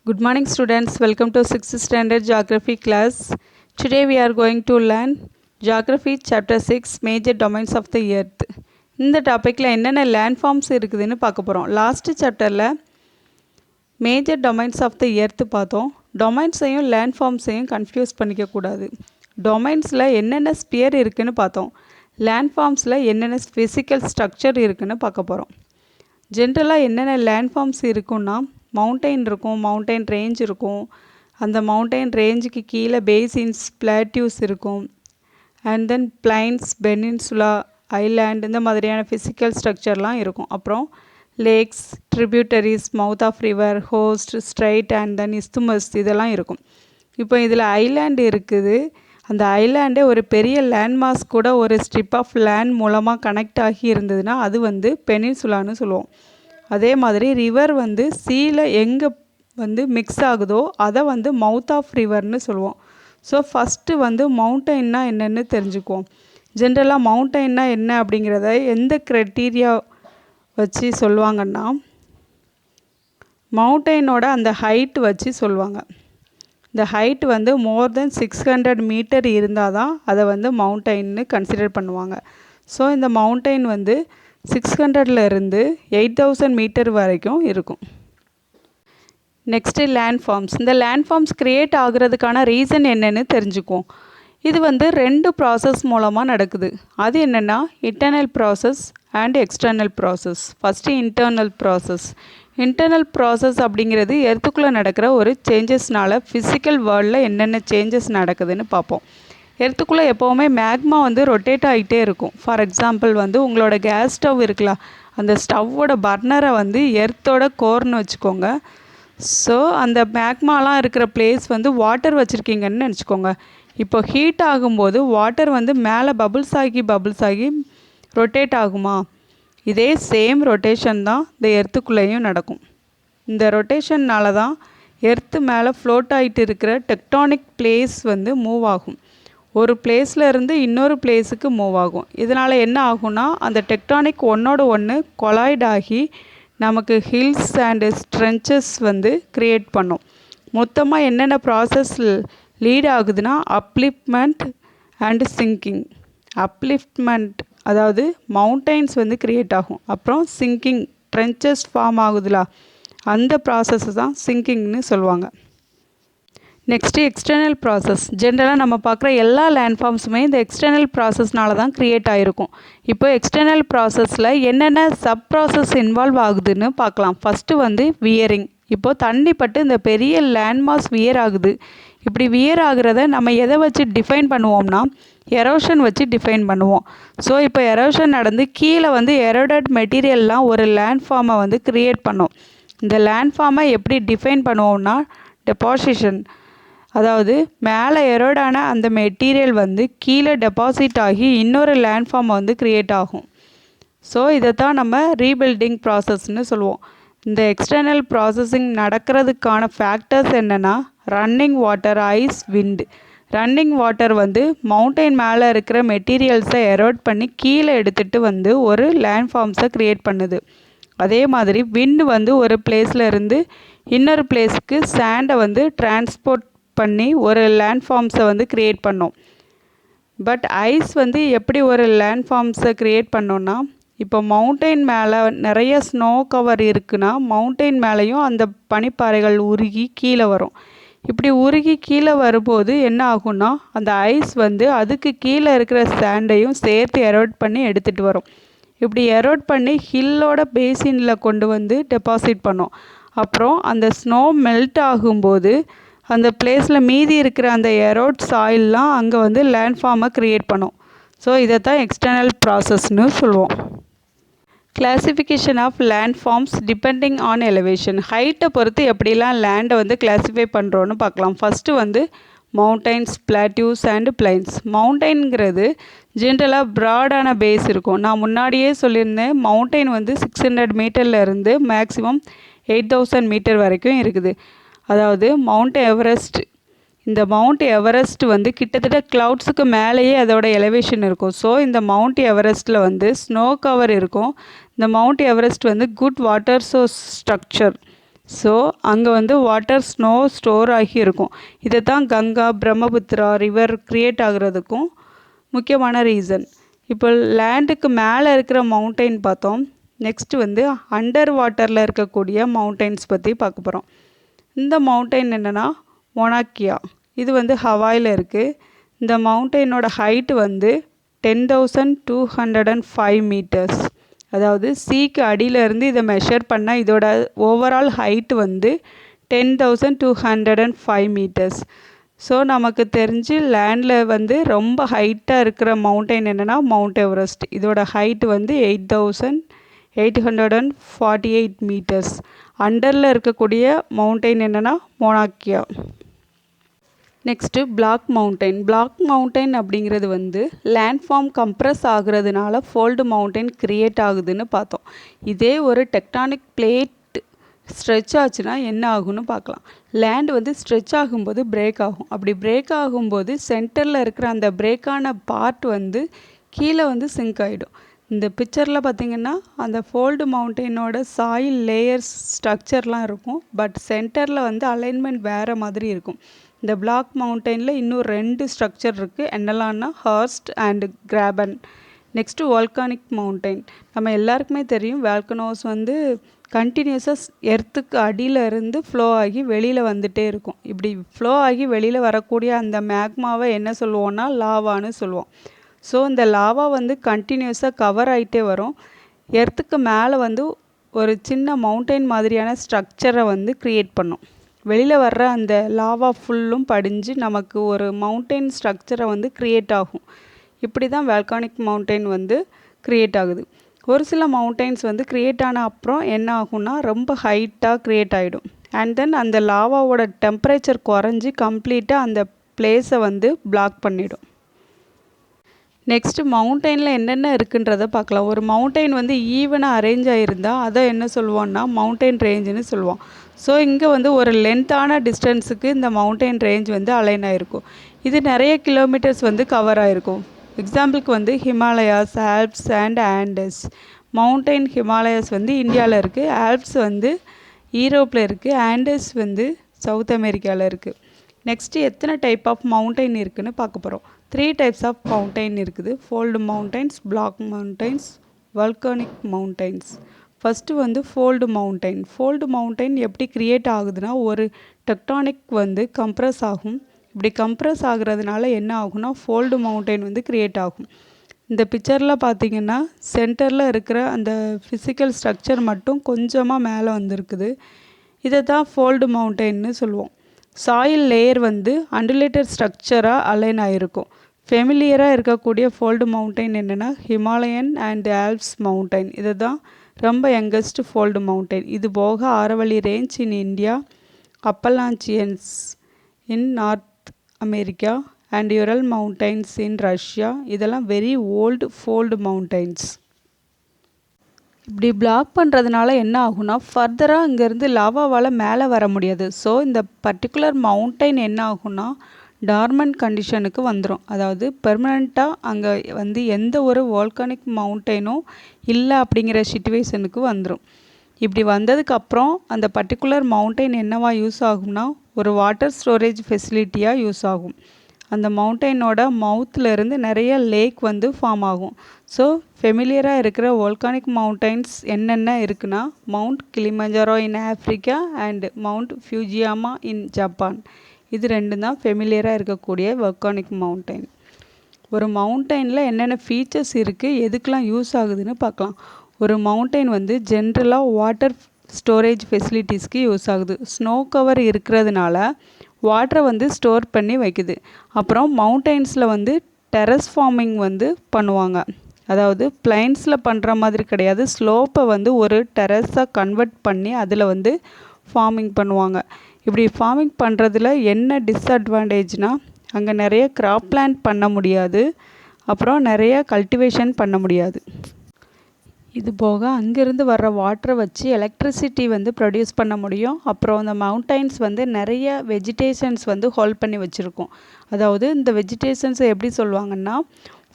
Good morning students, welcome to 6th standard geography class. Today we are going to learn geography chapter 6 major domains of the earth. இந்த டாபிக்ல என்னென்ன landforms இருக்குதுன்னு பார்க்க போகிறோம். Last சாப்டரில் major domains of the earth பார்த்தோம். டொமைன்ஸையும் லேண்ட்ஃபார்ம்ஸையும் confuse பண்ணிக்கக்கூடாது. டொமைன்ஸில் என்னென்ன ஸ்பியர் இருக்குதுன்னு பார்த்தோம். லேண்ட்ஃபார்ம்ஸில் என்னென்ன ஃபிசிக்கல் ஸ்ட்ரக்சர் இருக்குதுன்னு பார்க்க போகிறோம். ஜென்ரலாக என்னென்ன லேண்ட்ஃபார்ம்ஸ் இருக்குன்னா மவுண்டெயின் இருக்கும், மவுண்டெயின் ரேஞ்ச் இருக்கும், அந்த மவுண்டெயின் ரேஞ்சுக்கு கீழே பேசின்ஸ், பிளாட்யூஸ் இருக்கும், and then plains, peninsula, island, இந்த மாதிரியான ஃபிசிக்கல் ஸ்ட்ரக்சர்லாம் இருக்கும். அப்புறம் lakes, tributaries, mouth of river, coast, strait and then isthmus இதெல்லாம் இருக்கும். இப்போ இதில் ஐலேண்ட் இருக்குது. அந்த ஐலேண்டே ஒரு பெரிய லேண்ட்மாஸ் கூட ஒரு ஸ்ட்ரிப் ஆஃப் லேண்ட் மூலமாக கனெக்ட் ஆகி இருந்ததுன்னா அது வந்து பெனின்சுலான்னு சொல்லுவோம். அதே மாதிரி ரிவர் வந்து சீல எங்கே வந்து மிக்ஸ் ஆகுதோ அதை வந்து மவுத் ஆஃப் ரிவர்னு சொல்லுவோம். ஸோ ஃபஸ்ட்டு வந்து மவுண்டெயின்னா என்னென்னு தெரிஞ்சுக்குவோம். ஜென்ரலாக மவுண்டெயின்னா என்ன அப்படிங்கிறத எந்த க்ரைட்டீரியா வச்சு சொல்லுவாங்கன்னா மவுண்டெயினோட அந்த ஹைட் வச்சு சொல்லுவாங்க. இந்த ஹைட் வந்து மோர் தென் 600 மீட்டர் இருந்தால் தான் அதை வந்து மவுண்டெயின்னு கன்சிடர் பண்ணுவாங்க. ஸோ இந்த மவுண்டெயின் வந்து 600 இருந்து 8000 மீட்டர் வரைக்கும் இருக்கும். Next landforms. இந்த லேண்ட்ஃபார்ம்ஸ் க்ரியேட் ஆகுறதுக்கான ரீசன் என்னென்னு தெரிஞ்சுக்குவோம். இது வந்து 2 ப்ராசஸ் மூலமாக நடக்குது. அது என்னென்னா internal process and external process. First internal process. Internal process அப்படிங்கிறது எர்த்துக்குள்ளே நடக்கிற ஒரு சேஞ்சஸ்னால ஃபிசிக்கல் வேர்ல்டில் என்னென்ன சேஞ்சஸ் நடக்குதுன்னு பார்ப்போம். எர்த்துக்குள்ளே எப்போவுமே மேக்மா வந்து ரொட்டேட் ஆகிட்டே இருக்கும். ஃபார் எக்ஸாம்பிள் வந்து உங்களோட கேஸ் ஸ்டவ் இருக்கலாம், அந்த ஸ்டவ்வோட பர்னரை வந்து எர்த்தோட கோர்னு வச்சுக்கோங்க. ஸோ அந்த மேக்மாலாம் இருக்கிற பிளேஸ் வந்து வாட்டர் வச்சுருக்கீங்கன்னு நினச்சிக்கோங்க. இப்போ ஹீட் ஆகும்போது வாட்டர் வந்து மேலே பபுள்ஸ் ஆகி ரொட்டேட் ஆகுமா? இதே சேம் ரொட்டேஷன் தான் இந்த எர்த்துக்குள்ளேயும் நடக்கும். இந்த ரொட்டேஷன்னால தான் எர்த்து மேலே ஃப்ளோட் ஆகிட்டு இருக்கிற டெக்டானிக் பிளேஸ் வந்து மூவ் ஆகும். ஒரு பிளேஸில் இருந்து இன்னொரு பிளேஸுக்கு மூவ் ஆகும். இதனால் என்ன ஆகும்னா அந்த டெக்டானிக் ஒன்றோட ஒன்று கொலாய்ட் ஆகி நமக்கு ஹில்ஸ் அண்டு ஸ்ட்ரென்ச்சஸ் வந்து க்ரியேட் பண்ணும். மொத்தமாக என்னென்ன ப்ராசஸ் லீட் ஆகுதுன்னா அப்லிஃப்ட்மெண்ட் அண்டு சிங்கிங். அப்லிஃப்ட்மெண்ட் அதாவது மவுண்டெயின்ஸ் வந்து க்ரியேட் ஆகும். அப்புறம் சிங்கிங், ட்ரென்ச்சஸ் ஃபார்ம் ஆகுதுல, அந்த ப்ராசஸ் தான் சிங்கிங்னு சொல்லுவாங்க. Next external process. ஜென்ரலாக நம்ம பார்க்குற எல்லா லேண்ட்ஃபார்ம்ஸுமே இந்த எக்ஸ்டர்னல் ப்ராசஸ்னால தான் க்ரியேட் ஆகிருக்கும். இப்போ எக்ஸ்டர்னல் ப்ராசஸில் என்னென்ன சப் ப்ராசஸ் இன்வால்வ் ஆகுதுன்னு பார்க்கலாம். ஃபஸ்ட்டு வந்து வியரிங். இப்போது தண்ணி பட்டு இந்த பெரிய லேண்ட்மாஸ் வியர் ஆகுது. இப்படி வியர் ஆகுறத நம்ம எதை வச்சு டிஃபைன் பண்ணுவோம்னா எரோஷன் வச்சு டிஃபைன் பண்ணுவோம். ஸோ இப்போ எரோஷன் நடந்து கீழே வந்து எரோடட் மெட்டீரியல்லாம் ஒரு லேண்ட்ஃபார்மை வந்து க்ரியேட் பண்ணோம். இந்த லேண்ட்ஃபார்மை எப்படி டிஃபைன் பண்ணுவோம்னா டெபாசிஷன். அதாவது மேலே எரோடான அந்த மெட்டீரியல் வந்து கீழே டெபாசிட் ஆகி இன்னொரு லேண்ட்ஃபார்மை வந்து க்ரியேட் ஆகும். ஸோ இதை தான் நம்ம ரீபில்டிங் ப்ராசஸ்ன்னு சொல்லுவோம். இந்த எக்ஸ்டர்னல் ப்ராசஸிங் நடக்கிறதுக்கான ஃபேக்டர்ஸ் என்னென்னா ரன்னிங் வாட்டர், ஐஸ், விண்டு. ரன்னிங் வாட்டர் வந்து மவுண்டெயின் மேலே இருக்கிற மெட்டீரியல்ஸை எரோட் பண்ணி கீழே எடுத்துகிட்டு வந்து ஒரு லேண்ட்ஃபார்ம்ஸை க்ரியேட் பண்ணுது. அதே மாதிரி விண்டு வந்து ஒரு பிளேஸில் இருந்து இன்னொரு பிளேஸுக்கு சேண்டை வந்து டிரான்ஸ்போர்ட் பண்ணி ஒரு லேண்ட்ஃபார்ம்ஸை வந்து க்ரியேட் பண்ணோம். பட் ஐஸ் வந்து எப்படி ஒரு லேண்ட்ஃபார்ம்ஸை க்ரியேட் பண்ணோன்னா இப்போ மவுண்டெயின் மேலே நிறைய ஸ்னோ கவர் இருக்குன்னா மவுண்டெயின் மேலேயும் அந்த பனிப்பாறைகள் உருகி கீழே வரும். இப்படி உருகி கீழே வரும்போது என்ன ஆகும்னா அந்த ஐஸ் வந்து அதுக்கு கீழே இருக்கிற சேண்டையும் சேர்த்து எரோட் பண்ணி எடுத்துகிட்டு வரும். இப்படி எரோட் பண்ணி ஹில்லோட பேசினில் கொண்டு வந்து டெபாசிட் பண்ணோம். அப்புறம் அந்த ஸ்னோ மெல்ட் ஆகும்போது அந்த பிளேஸில் மீதி இருக்கிற அந்த எரோட் சாயில்லாம் அங்கே வந்து லேண்ட்ஃபார்மை க்ரியேட் பண்ணோம். ஸோ இதை தான் எக்ஸ்டர்னல் ப்ராசஸ்னு சொல்லுவோம். Classification of landforms depending on elevation. ஹைட்டை பொறுத்து எப்படிலாம் லேண்டை வந்து கிளாஸிஃபை பண்ணுறோன்னு பார்க்கலாம். ஃபஸ்ட்டு வந்து மவுண்டெயின்ஸ், பிளாட்யூஸ் அண்டு பிளைன்ஸ். மவுண்டெயின்ங்கிறது ஜென்ரலாக ப்ராடான பேஸ் இருக்கும். நான் முன்னாடியே சொல்லியிருந்தேன் மவுண்டெயின் வந்து 600 மீட்டரில் இருந்து மேக்ஸிமம் 8000 மீட்டர் வரைக்கும் இருக்குது. அதாவது மவுண்ட் எவரெஸ்ட். இந்த மவுண்ட் எவரெஸ்ட் வந்து கிட்டத்தட்ட க்ளவுட்ஸுக்கு மேலேயே அதோட எலிவேஷன் இருக்கும். ஸோ இந்த மவுண்ட் எவரெஸ்ட்டில் வந்து ஸ்னோ கவர் இருக்கும். இந்த மவுண்ட் எவரெஸ்ட் வந்து good water source structure. So அங்கே வந்து வாட்டர் ஸ்னோ ஸ்டோர் ஆகி இருக்கும். இதை தான் கங்கா பிரம்மபுத்திரா ரிவர் க்ரியேட் ஆகுறதுக்கும் முக்கியமான ரீசன். இப்போ லேண்டுக்கு மேலே இருக்கிற மவுண்டெயின் பார்த்தோம். நெக்ஸ்ட்டு வந்து அண்டர் வாட்டரில் இருக்கக்கூடிய மவுண்டெயின்ஸ் பற்றி பார்க்க போகிறோம். இந்த மவுண்டெயின் என்னென்னா மொனாக்கியா. இது வந்து ஹவாயில் இருக்குது. இந்த மவுண்டெயினோட ஹைட்டு வந்து 10,205 மீட்டர்ஸ். அதாவது சீக்கு அடியிலேருந்து இதை மெஷர் பண்ணால் இதோட ஓவரால் ஹைட்டு வந்து 10,205 மீட்டர்ஸ். ஸோ நமக்கு தெரிஞ்சு லேண்டில் வந்து ரொம்ப ஹைட்டாக இருக்கிற மவுண்டெயின் என்னென்னா மவுண்ட் எவரெஸ்ட். இதோட ஹைட்டு வந்து 8,848 மீட்டர்ஸ். அண்டரில் இருக்கக்கூடிய மவுண்டெயின் என்னென்னா மொனாக்கியா. Next block mountain. Block mountain அப்படிங்கிறது வந்து லேண்ட்ஃபார்ம் கம்ப்ரஸ் ஆகுறதுனால ஃபோல்டு மவுண்டெயின் க்ரியேட் ஆகுதுன்னு பார்த்தோம். இதே ஒரு டெக்டானிக் பிளேட் ஸ்ட்ரெச் ஆச்சுன்னா என்ன ஆகும்னு பார்க்கலாம். லேண்டு வந்து ஸ்ட்ரெச் ஆகும்போது பிரேக் ஆகும். அப்படி பிரேக் ஆகும்போது சென்டரில் இருக்கிற அந்த பிரேக்கான பார்ட் வந்து கீழே வந்து சிங்க் ஆகிடும். இந்த பிக்சரில் பார்த்திங்கன்னா அந்த ஃபோல்டு மவுண்டெயினோட சாயில் லேயர்ஸ் ஸ்ட்ரக்சர்லாம் இருக்கும். பட் சென்டரில் வந்து அலைன்மெண்ட் வேறு மாதிரி இருக்கும். இந்த பிளாக் மவுண்டெயினில் இன்னும் 2 ஸ்ட்ரக்சர் இருக்குது. என்னெல்லாம்னா horst and graben. Next volcanic mountain. நம்ம எல்லாருக்குமே தெரியும் வால்கனோஸ் வந்து கண்டினியூஸாக எர்த்துக்கு அடியில் இருந்து ஃப்ளோ ஆகி வெளியில் வந்துகிட்டே இருக்கும். இப்படி ஃப்ளோ ஆகி வெளியில் வரக்கூடிய அந்த மேக்மாவை என்ன சொல்லுவோன்னா லாவான்னு சொல்லுவோம். ஸோ இந்த லாவா வந்து கண்டினியூஸாக கவர் ஆகிட்டே வரும். எர்த்துக்கு மேலே வந்து ஒரு சின்ன மவுண்டெயின் மாதிரியான ஸ்ட்ரக்சரை வந்து க்ரியேட் பண்ணும். வெளியில் வர்ற அந்த லாவா ஃபுல்லும் படிஞ்சு நமக்கு ஒரு மவுண்டெயின் ஸ்ட்ரக்சரை வந்து க்ரியேட் ஆகும். இப்படி தான் வால்கானிக் மவுண்டெயின் வந்து க்ரியேட் ஆகுது. ஒரு சில மவுண்டெயின்ஸ் வந்து க்ரியேட் ஆன அப்புறம் என்ன ஆகும்னா ரொம்ப ஹைட்டாக க்ரியேட் ஆகிடும். அண்ட் தென் அந்த லாவாவோட டெம்பரேச்சர் குறைஞ்சி கம்ப்ளீட்டாக அந்த பிளேஸை வந்து பிளாக் பண்ணிடும். நெக்ஸ்ட்டு மவுண்டெயினில் என்னென்ன இருக்குன்றதை பார்க்கலாம். ஒரு மவுண்டெயின் வந்து ஈவனாக அரேஞ்ச் ஆகிருந்தால் அதை என்ன சொல்லுவோன்னா மவுண்டெயின் ரேஞ்சுன்னு சொல்லுவோம். ஸோ இங்கே வந்து ஒரு லென்த்தான டிஸ்டன்ஸுக்கு இந்த மவுண்டெயின் ரேஞ்ச் வந்து அலைன் ஆகிருக்கும். இது நிறைய கிலோமீட்டர்ஸ் வந்து கவர் ஆகிருக்கும். எக்ஸாம்பிளுக்கு வந்து Himalayas, Alps and Anders. Mountain Himalayas வந்து இந்தியாவில் இருக்குது. ஆல்ப்ஸ் வந்து ஈரோப்பில் இருக்குது. ஆண்டஸ் வந்து சவுத் அமெரிக்காவில் இருக்குது. நெக்ஸ்ட்டு எத்தனை டைப் ஆஃப் மவுண்டெயின் இருக்குதுன்னு பார்க்க போகிறோம். 3 டைப்ஸ் ஆஃப் மவுண்டெயின் இருக்குது. Fold mountains, block mountains, volcanic mountains. First வந்து ஃபோல்டு மவுண்டெயின். ஃபோல்டு மவுண்டெயின் எப்படி க்ரியேட் ஆகுதுன்னா ஒரு டெக்டானிக் வந்து கம்ப்ரஸ் ஆகும். இப்படி கம்ப்ரஸ் ஆகுறதுனால என்ன ஆகும்னா ஃபோல்டு மவுண்டெயின் வந்து க்ரியேட் ஆகும். இந்த பிக்சரில் பார்த்திங்கன்னா சென்டரில் இருக்கிற அந்த ஃபிசிக்கல் ஸ்ட்ரக்சர் மட்டும் கொஞ்சமாக மேலே வந்துருக்குது. இதை தான் ஃபோல்டு மவுண்டெயின்னு சொல்லுவோம். சாயில் லேயர் வந்து அண்டுலேட்டட் ஸ்ட்ரக்சராக அலைன் ஆகிருக்கும். ஃபெமிலியராக இருக்கக்கூடிய ஃபோல்டு மவுண்டெயின் என்னென்னா ஹிமாலயன் அண்ட் ஆல்ப்ஸ் மவுண்டெயின். இது தான் ரொம்ப யங்கஸ்ட் ஃபோல்டு மவுண்டெயின். இது போக Aravalli range in India, Appalachians in north America and Ural mountains in Russia. இதெல்லாம் வெரி ஓல்டு ஃபோல்டு மவுண்டெயின்ஸ். இப்படி பிளாக் பண்ணுறதுனால என்ன ஆகும்னா ஃபர்தராக இங்கேருந்து லாவாவால் மேலே வர முடியாது. ஸோ இந்த பர்டிகுலர் மவுண்டெயின் என்ன ஆகும்னா டார்மண்ட் கண்டிஷனுக்கு வந்துடும். அதாவது பெர்மனண்ட்டாக அங்கே வந்து எந்த ஒரு வால்கானிக் மவுண்டெயினும் இல்லை அப்படிங்கிற சிச்சுவேஷனுக்கு வந்துடும். இப்படி வந்ததுக்கப்புறம் அந்த பர்டிகுலர் மவுண்டெயின் என்னவா யூஸ் ஆகும்னா ஒரு வாட்டர் ஸ்டோரேஜ் ஃபெசிலிட்டியாக யூஸ் ஆகும். அந்த மவுண்டெயினோட மவுத்துலேருந்து நிறைய லேக் வந்து ஃபார்ம் ஆகும். ஸோ ஃபெமிலியராக இருக்கிற வால்கானிக் மவுண்டெயின்ஸ் என்னென்ன இருக்குன்னா mount Kilimanjaro in Africa and mount Fujiyama in Japan. இது 2 தான் ஃபெமிலியராக இருக்கக்கூடிய வால்கானிக் மவுண்டெயின். ஒரு மவுண்டெயினில் என்னென்ன ஃபீச்சர்ஸ் இருக்குது, எதுக்கெலாம் யூஸ் ஆகுதுன்னு பார்க்கலாம். ஒரு மவுண்டெயின் வந்து ஜென்ரலாக வாட்டர் ஸ்டோரேஜ் ஃபெசிலிட்டிஸ்க்கு யூஸ் ஆகுது. ஸ்னோ கவர் இருக்கிறதுனால வாட்டரை வந்து ஸ்டோர் பண்ணி வைக்குது. அப்புறம் மவுண்டெயின்ஸில் வந்து டெரஸ் ஃபார்மிங் வந்து பண்ணுவாங்க. அதாவது பிளைன்ஸில் பண்ணுற மாதிரி கிடையாது. ஸ்லோப்பை வந்து ஒரு டெரஸாக கன்வெர்ட் பண்ணி அதில் வந்து ஃபார்மிங் பண்ணுவாங்க. இப்படி ஃபார்மிங் பண்ணுறதுல என்ன டிஸ்அட்வான்டேஜ்னால் அங்கே நிறைய கிராப் பிளான்ட் பண்ண முடியாது. அப்புறம் நிறைய கல்டிவேஷன் பண்ண முடியாது. இது போக அங்கேருந்து வர்ற வாட்டரை வச்சு எலக்ட்ரிசிட்டி வந்து ப்ரொடியூஸ் பண்ண முடியும். அப்புறம் அந்த மவுண்டெயின்ஸ் வந்து நிறைய வெஜிடேஷன்ஸ் வந்து ஹோல்ட் பண்ணி வச்சுருக்கோம். அதாவது இந்த வெஜிடேஷன்ஸை எப்படி சொல்லுவாங்கன்னா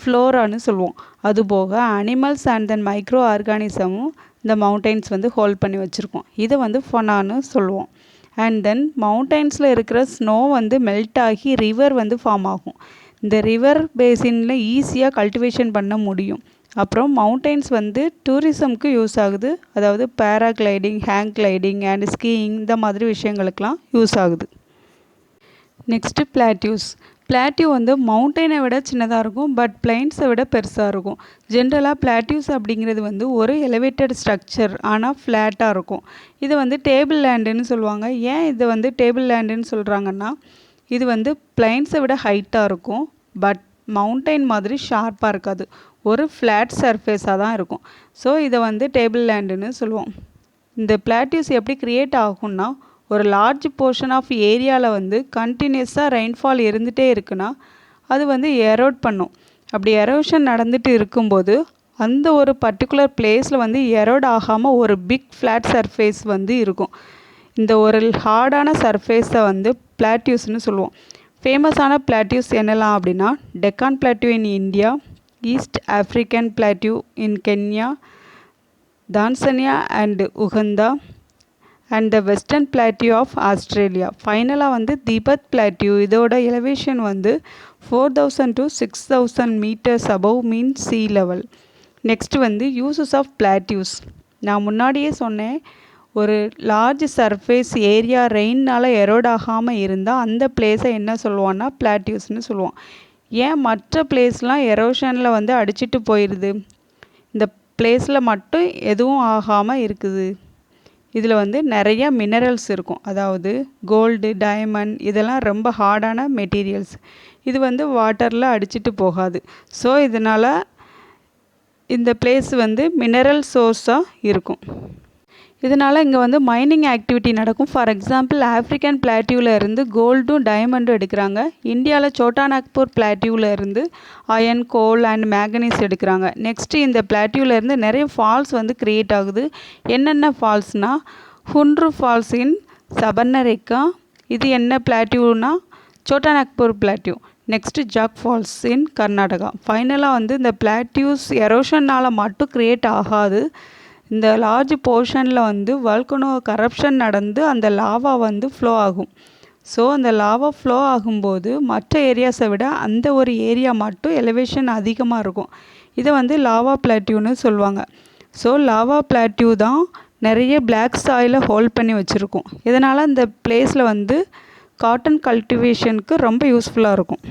ஃப்ளோரான்னு சொல்லுவோம். அதுபோக அனிமல்ஸ் அண்ட் தென் மைக்ரோ ஆர்கானிசமும் இந்த மவுண்டைன்ஸ் வந்து ஹோல்ட் பண்ணி வச்சுருக்கோம். இதை வந்து ஃபனான்னு சொல்லுவோம். அண்ட் தென் மவுண்டைன்ஸில் இருக்கிற ஸ்னோ வந்து மெல்ட் ஆகி ரிவர் வந்து ஃபார்ம் ஆகும். இந்த ரிவர் பேசினில் ஈஸியாக கல்டிவேஷன் பண்ண முடியும். அப்புறம் மவுண்டைன்ஸ் வந்து டூரிசம்க்கு யூஸ் ஆகுது. அதாவது paragliding, hang gliding and skiing இந்த மாதிரி விஷயங்களுக்கெலாம் யூஸ் ஆகுது. Next plateaus. பிளாட்யூ வந்து மவுண்டெயினை விட சின்னதாக இருக்கும், பட் பிளைன்ஸை விட பெருசாக இருக்கும். ஜென்ரலாக பிளாட்யூஸ் அப்படிங்கிறது வந்து ஒரு எலிவேட்டட் ஸ்ட்ரக்சர், ஆனால் ஃப்ளாட்டாக இருக்கும். இது வந்து டேபிள் லேண்டுன்னு சொல்லுவாங்க. ஏன் இது வந்து டேபிள் லேண்டுன்னு சொல்கிறாங்கன்னா, இது வந்து பிளைன்ஸை விட ஹைட்டாக இருக்கும், பட் மவுண்டெயின் மாதிரி ஷார்ப்பாக இருக்காது. ஒரு ஃப்ளாட் சர்ஃபேஸாக தான் இருக்கும். ஸோ இதை வந்து டேபிள் லேண்டுன்னு சொல்லுவோம். இந்த பிளாட்யூஸ் எப்படி க்ரியேட் ஆகும்னா, ஒரு லார்ஜ் போர்ஷன் ஆஃப் ஏரியாவில் வந்து கண்டினியூஸாக ரெயின்ஃபால் இருந்துகிட்டே இருக்குன்னா அது வந்து எரோட் பண்ணும். அப்படி எரோஷன் நடந்துட்டு இருக்கும்போது அந்த ஒரு பர்டிகுலர் பிளேஸில் வந்து எரோட் ஆகாமல் ஒரு பிக் ஃப்ளாட் சர்ஃபேஸ் வந்து இருக்கும். இந்த ஒரு ஹார்டான சர்ஃபேஸை வந்து பிளாட்யூஸ்னு சொல்லுவோம். ஃபேமஸான பிளாட்யூஸ் என்னெல்லாம் அப்படின்னா, Deccan plateau in India, east African plateau in Kenya, Tanzania and Uganda and the western plateau of Australia. ஃபைனலாக வந்து திபெத் பிளாட்யூ. இதோட எலிவேஷன் வந்து 4000 to 6000 metres above mean sea level. Next வந்து யூசஸ் ஆஃப் பிளாட்யூஸ். நான் முன்னாடியே சொன்னேன், ஒரு லார்ஜ் சர்ஃபேஸ் ஏரியா ரெயின்னால் எரோட் ஆகாமல் இருந்தால் அந்த பிளேஸை என்ன சொல்லுவோன்னா பிளாட்யூஸ்னு சொல்லுவோம். ஏன் மற்ற பிளேஸ்லாம் எரோஷனில் வந்து அடிச்சிட்டு போயிடுது, இந்த பிளேஸில் மட்டும் எதுவும் ஆகாமல் இருக்குது? இதில் வந்து நிறைய மினரல்ஸ் இருக்கும். அதாவது கோல்டு, டைமண்ட் இதெல்லாம் ரொம்ப ஹார்டான மெட்டீரியல்ஸ். இது வந்து வாட்டரில் அடிச்சிட்டு போகாது. ஸோ இதனால் இந்த பிளேஸ் வந்து மினரல் சோர்ஸாக இருக்கும். இதனால் இங்கே வந்து மைனிங் ஆக்டிவிட்டி நடக்கும். ஃபார் எக்ஸாம்பிள் ஆஃப்ரிக்கன் பிளாட்யூவில் இருந்து கோல்டும் டைமண்டும் எடுக்கிறாங்க. இந்தியாவில் சோட்டா நாக்பூர் பிளாட்யூவில் இருந்து அயன், கோல் அண்ட் மேங்கனீஸ் எடுக்கிறாங்க. நெக்ஸ்ட்டு இந்த பிளாட்யூவில் இருந்து நிறைய ஃபால்ஸ் வந்து க்ரியேட் ஆகுது. என்னென்ன ஃபால்ஸ்னால், ஹுன்ரு ஃபால்ஸ் இன் சபர்ணரேகா. இது என்ன பிளாட்யூனா Chota Nagpur plateau. Next Jog falls in Karnataka. ஃபைனலாக வந்து இந்த பிளாட்யூஸ் எரோஷனால் மட்டும் க்ரியேட் ஆகாது. இந்த லார்ஜ் போர்ஷனில் வந்து வால்கனோ கரப்ஷன் நடந்து அந்த லாவா வந்து ஃப்ளோ ஆகும். ஸோ அந்த லாவா ஃப்ளோ ஆகும்போது மற்ற ஏரியாஸை விட அந்த ஒரு ஏரியா மட்டும் எலிவேஷன் அதிகமாக இருக்கும். இதை வந்து லாவா பிளாட்யூன்னு சொல்லுவாங்க. ஸோ லாவா பிளாட்யூ தான் நிறைய பிளாக் சாயிலை ஹோல்ட் பண்ணி வச்சுருக்கும். இதனால் அந்த பிளேஸில் வந்து காட்டன் கல்டிவேஷனுக்கு ரொம்ப யூஸ்ஃபுல்லாக இருக்கும்.